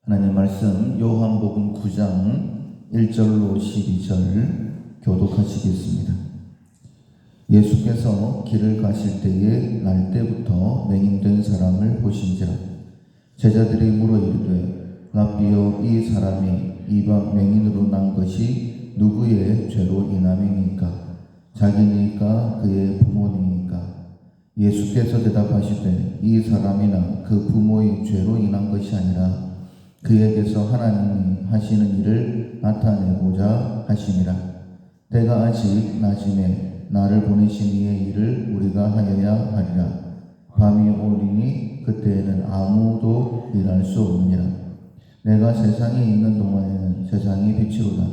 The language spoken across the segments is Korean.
하나님 말씀 요한복음 9장 1절로 12절 교독하시겠습니다. 예수께서 길을 가실 때에 날 때부터 맹인된 사람을 보신지라. 제자들이 물어 이르되 라삐여, 이 사람이 이방 맹인으로 난 것이 누구의 죄로 인함이니까? 자기니까 그의 부모니까? 예수께서 대답하시되 이 사람이나 그 부모의 죄로 인한 것이 아니라 그에게서 하나님이 하시는 일을 나타내고자 하심이라. 때가 아직 낮음에 나를 보내신 이의 일을 우리가 하여야 하리라. 밤이 오리니 그때에는 아무도 일할 수 없느니라. 내가 세상에 있는 동안에는 세상의 빛이로다.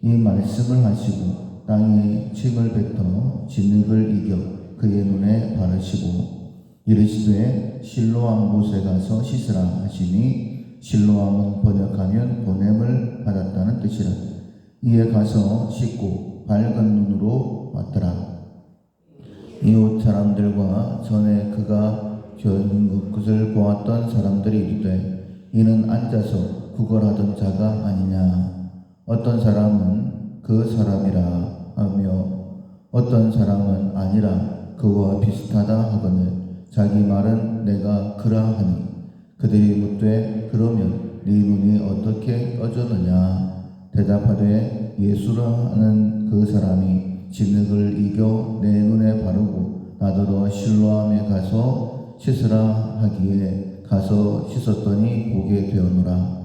이 말씀을 하시고 땅에 침을 뱉어 진흙을 이겨 그의 눈에 바르시고 이르시되 실로암 못에 가서 씻으라 하시니, 실로암은 번역하면 보냄을 받았다는 뜻이라. 이에 가서 씻고 밝은 눈으로 왔더라. 이웃 사람들과 전에 그가 견 것을 보았던 사람들이 이르되 이는 앉아서 구걸하던 자가 아니냐. 어떤 사람은 그 사람이라 하며 어떤 사람은 아니라 그와 비슷하다 하거늘 자기 말은 내가 그라 하니, 그들이 묻되 그러면 네 눈이 어떻게 떠졌느냐. 대답하되 예수라 하는 그 사람이 진흙을 이겨 내 눈에 바르고 나더러 실로암에 가서 씻으라 하기에 가서 씻었더니 보게 되었노라.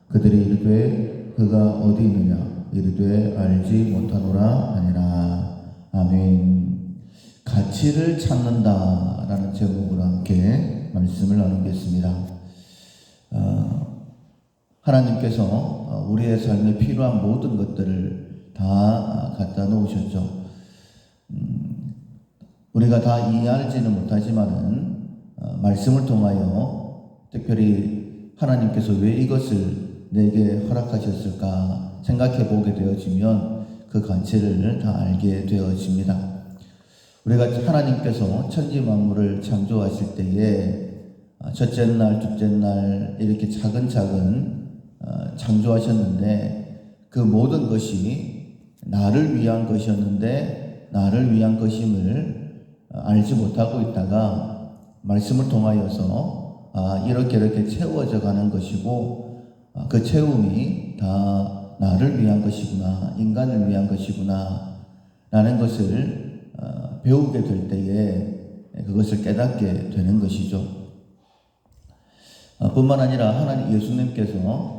그들이 이르되 그가 어디 있느냐. 이르되 알지 못하노라 하니라. 아멘. 가치를 찾는다라는 제목으로 함께 말씀을 나누겠습니다. 하나님께서 우리의 삶에 필요한 모든 것들을 다 갖다 놓으셨죠. 우리가 다 이해하지는 못하지만은 말씀을 통하여 특별히 하나님께서 왜 이것을 내게 허락하셨을까 생각해 보게 되어지면 그 가치를 다 알게 되어집니다. 우리가 하나님께서 천지 만물을 창조하실 때에 첫째 날, 둘째 날 이렇게 차근차근 창조하셨는데 그 모든 것이 나를 위한 것이었는데 나를 위한 것임을 알지 못하고 있다가 말씀을 통하여서 이렇게 채워져 가는 것이고 그 채움이 다 나를 위한 것이구나, 인간을 위한 것이구나 라는 것을 배우게 될 때에 그것을 깨닫게 되는 것이죠. 뿐만 아니라 하나님 예수님께서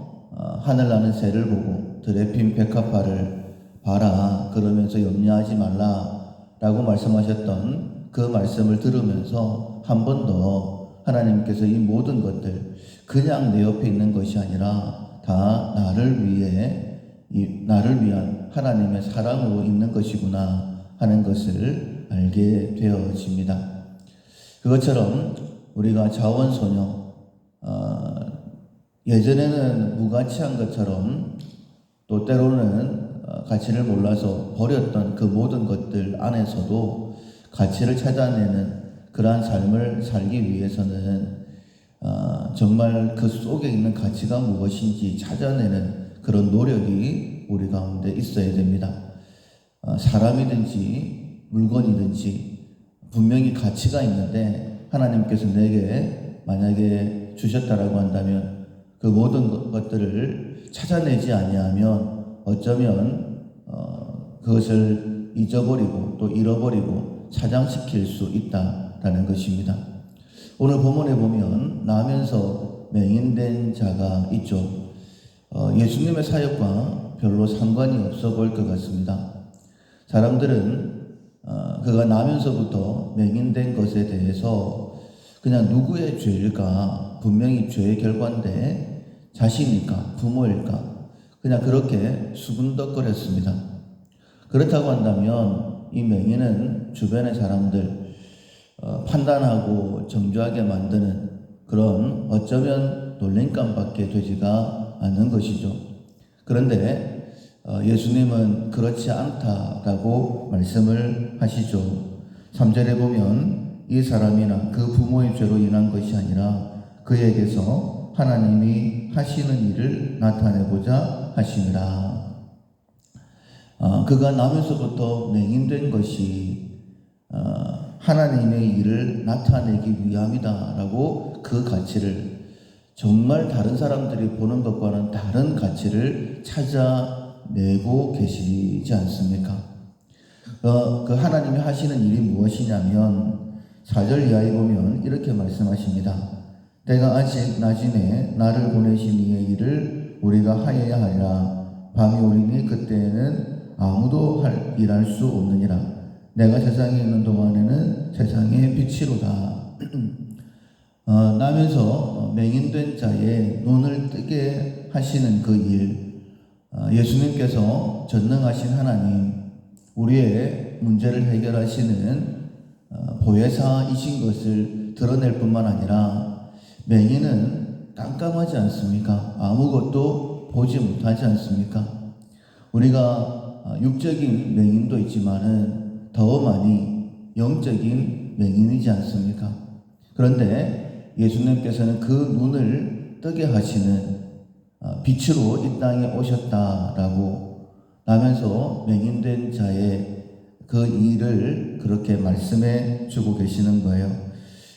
하늘 나는 새를 보고 들에 핀 백합화를 봐라 그러면서 염려하지 말라 라고 말씀하셨던 그 말씀을 들으면서 한 번 더 하나님께서 이 모든 것들 그냥 내 옆에 있는 것이 아니라 다 나를 위한 하나님의 사랑으로 있는 것이구나 하는 것을 알게 되어집니다. 그것처럼 우리가 자원소녀 예전에는 무가치한 것처럼 또 때로는 가치를 몰라서 버렸던 그 모든 것들 안에서도 가치를 찾아내는 그러한 삶을 살기 위해서는 정말 그 속에 있는 가치가 무엇인지 찾아내는 그런 노력이 우리 가운데 있어야 됩니다. 사람이든지 물건이든지 분명히 가치가 있는데 하나님께서 내게 만약에 주셨다라고 한다면 그 모든 것들을 찾아내지 아니하면 어쩌면 그것을 잊어버리고 또 잃어버리고 차장시킬 수 있다라는 것입니다. 오늘 본문에 보면 나면서 맹인된 자가 있죠. 예수님의 사역과 별로 상관이 없어 보일 것 같습니다. 사람들은 그가 나면서부터 맹인된 것에 대해서 그냥 누구의 죄일까? 분명히 죄의 결과인데 자신일까? 부모일까? 그냥 그렇게 수군덕거렸습니다. 그렇다고 한다면 이 맹인은 주변의 사람들 판단하고 정죄하게 만드는 그런 어쩌면 놀림감밖에 되지가 않는 것이죠. 그런데 예수님은 그렇지 않다라고 말씀을 하시죠. 3절에 보면 이 사람이나 그 부모의 죄로 인한 것이 아니라 그에게서 하나님이 하시는 일을 나타내고자 하심이라. 그가 나면서부터 맹인된 것이 하나님의 일을 나타내기 위함이다라고 그 가치를, 정말 다른 사람들이 보는 것과는 다른 가치를 찾아내고 계시지 않습니까? 그 하나님이 하시는 일이 무엇이냐면 4절 이하에 보면 이렇게 말씀하십니다. 때가 아직 낮이매 나를 보내신 이의 일을 우리가 하여야 하리라. 밤이 오리니 그때에는 아무도 일할 수 없느니라. 내가 세상에 있는 동안에는 세상의 빛이로다. 나면서 맹인된 자의 눈을 뜨게 하시는 그 일, 예수님께서 전능하신 하나님, 우리의 문제를 해결하시는 보혜사이신 것을 드러낼 뿐만 아니라 맹인은 깜깜하지 않습니까? 아무것도 보지 못하지 않습니까? 우리가 육적인 맹인도 있지만은 더 많이 영적인 맹인이지 않습니까? 그런데 예수님께서는 그 눈을 뜨게 하시는 빛으로 이 땅에 오셨다라고 나면서 맹인된 자의 그 일을 그렇게 말씀해 주고 계시는 거예요.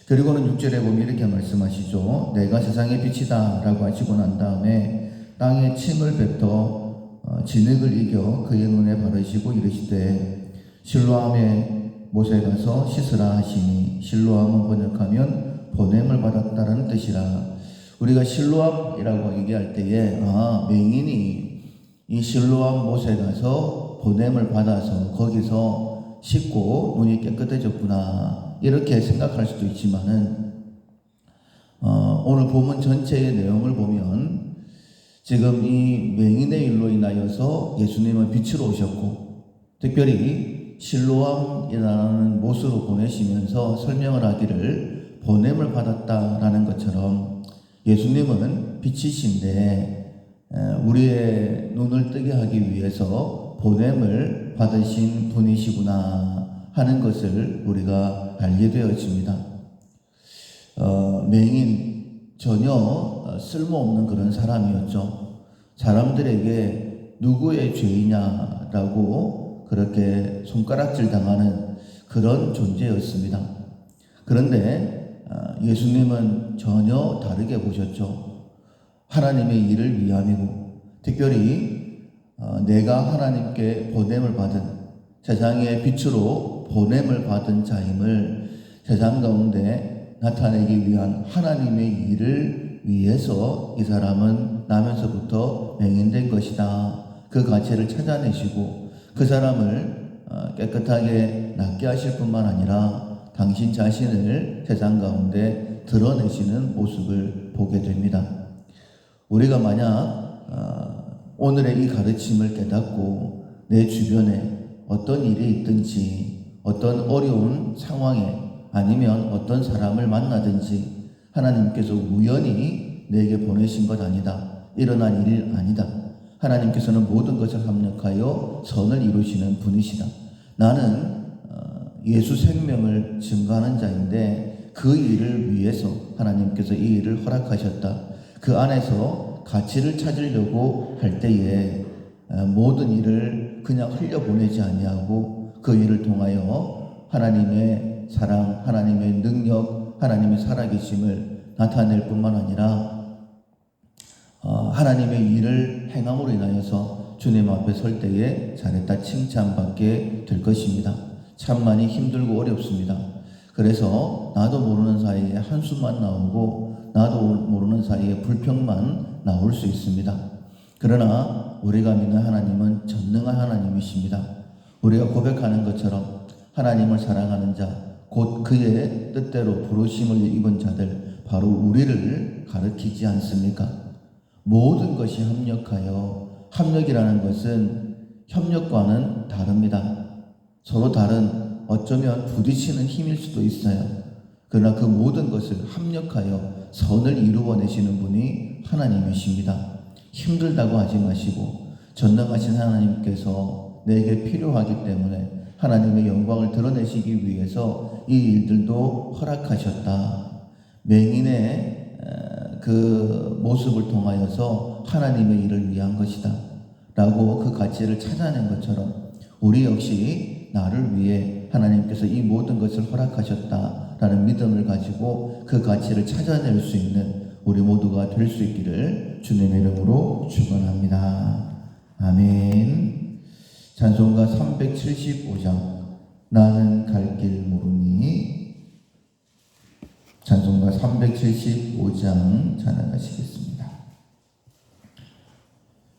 그리고는 6절에 보면 이렇게 말씀하시죠. 내가 세상의 빛이다 라고 하시고 난 다음에 땅에 침을 뱉어 진흙을 이겨 그의 눈에 바르시고 이르시되 실로암에 못에 가서 씻으라 하시니, 실로암은 번역하면 보냄을 받았다라는 뜻이라. 우리가 실로암이라고 얘기할 때에 맹인이 이 실로암 못에 가서 보냄을 받아서 거기서 씻고 눈이 깨끗해졌구나 이렇게 생각할 수도 있지만은 오늘 본문 전체의 내용을 보면 지금 이 맹인의 일로 인하여서 예수님은 빛으로 오셨고 특별히 실로암이라는 못으로 보내시면서 설명을 하기를 보냄을 받았다라는 것처럼 예수님은 빛이신데 우리의 눈을 뜨게 하기 위해서 보냄을 받으신 분이시구나 하는 것을 우리가 알게 되어집니다. 맹인 전혀 쓸모없는 그런 사람이었죠. 사람들에게 누구의 죄이냐라고 그렇게 손가락질 당하는 그런 존재였습니다. 그런데 예수님은 전혀 다르게 보셨죠. 하나님의 일을 위함이고 특별히 내가 하나님께 보냄을 받은 세상의 빛으로 보냄을 받은 자임을 세상 가운데 나타내기 위한 하나님의 일을 위해서 이 사람은 나면서부터 맹인된 것이다. 그 가치를 찾아내시고 그 사람을 깨끗하게 낫게 하실 뿐만 아니라 당신 자신을 세상 가운데 드러내시는 모습을 보게 됩니다. 우리가 만약 오늘의 이 가르침을 깨닫고 내 주변에 어떤 일이 있든지 어떤 어려운 상황에 아니면 어떤 사람을 만나든지 하나님께서 우연히 내게 보내신 것 아니다. 일어난 일이 아니다. 하나님께서는 모든 것을 합력하여 선을 이루시는 분이시다. 나는 예수 생명을 증거하는 자인데 그 일을 위해서 하나님께서 이 일을 허락하셨다. 그 안에서 가치를 찾으려고 할 때에 모든 일을 그냥 흘려보내지 아니하고 그 일을 통하여 하나님의 사랑, 하나님의 능력, 하나님의 살아계심을 나타낼 뿐만 아니라 하나님의 일을 행함으로 인하여서 주님 앞에 설 때에 잘했다 칭찬받게 될 것입니다. 참 많이 힘들고 어렵습니다. 그래서 나도 모르는 사이에 한숨만 나오고 나도 모르는 사이에 불평만 나올 수 있습니다. 그러나 우리가 믿는 하나님은 전능한 하나님이십니다. 우리가 고백하는 것처럼 하나님을 사랑하는 자, 곧 그의 뜻대로 부르심을 입은 자들, 바로 우리를 가르치지 않습니까? 모든 것이 합력하여, 합력이라는 것은 협력과는 다릅니다. 서로 다른 어쩌면 부딪히는 힘일 수도 있어요. 그러나 그 모든 것을 합력하여 선을 이루어내시는 분이 하나님이십니다. 힘들다고 하지 마시고 전능하신 하나님께서 내게 필요하기 때문에 하나님의 영광을 드러내시기 위해서 이 일들도 허락하셨다. 맹인의 그 모습을 통하여서 하나님의 일을 위한 것이다 라고 그 가치를 찾아낸 것처럼 우리 역시 나를 위해 하나님께서 이 모든 것을 허락하셨다라는 믿음을 가지고 그 가치를 찾아낼 수 있는 우리 모두가 될 수 있기를 주님의 이름으로 축원합니다. 아멘. 찬송가 375장 나는 갈 길 모르니, 찬송가 375장 찬양하시겠습니다.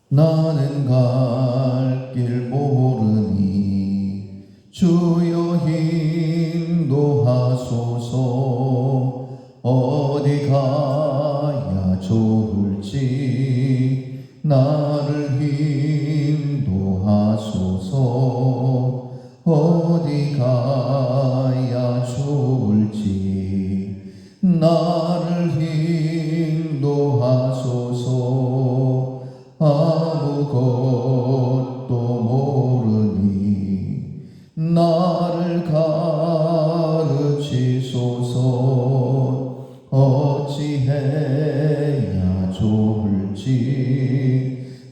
나는 갈 길 모르니 주여 인도하소서. 어디 가야 좋을지 나를 인도하소서. 어디 가야 좋을지 나를 인도하소서. 아무것도 모르니 나를 가르치소서. 어찌해야 좋을지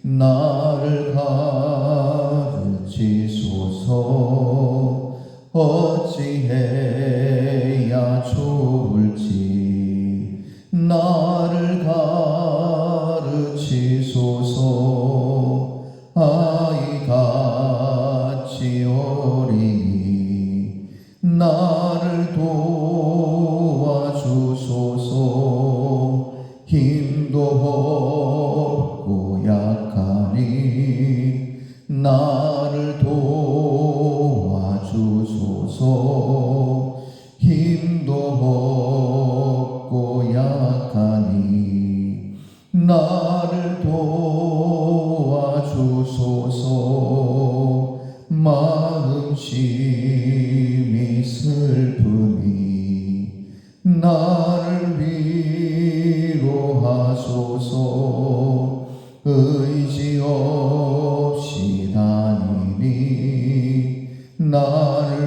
나를 가르치소서. 어찌해야 좋을지 나를 가르치소서. 아이같이 어리니 나를 도와주소서. 힘도 없고 약하니 나를 도와주소서. 힘도 없고 약하니 나를 도와주소서. 마음 심히 슬프니 나를 위로하소서. 의지 없이 다니니 나를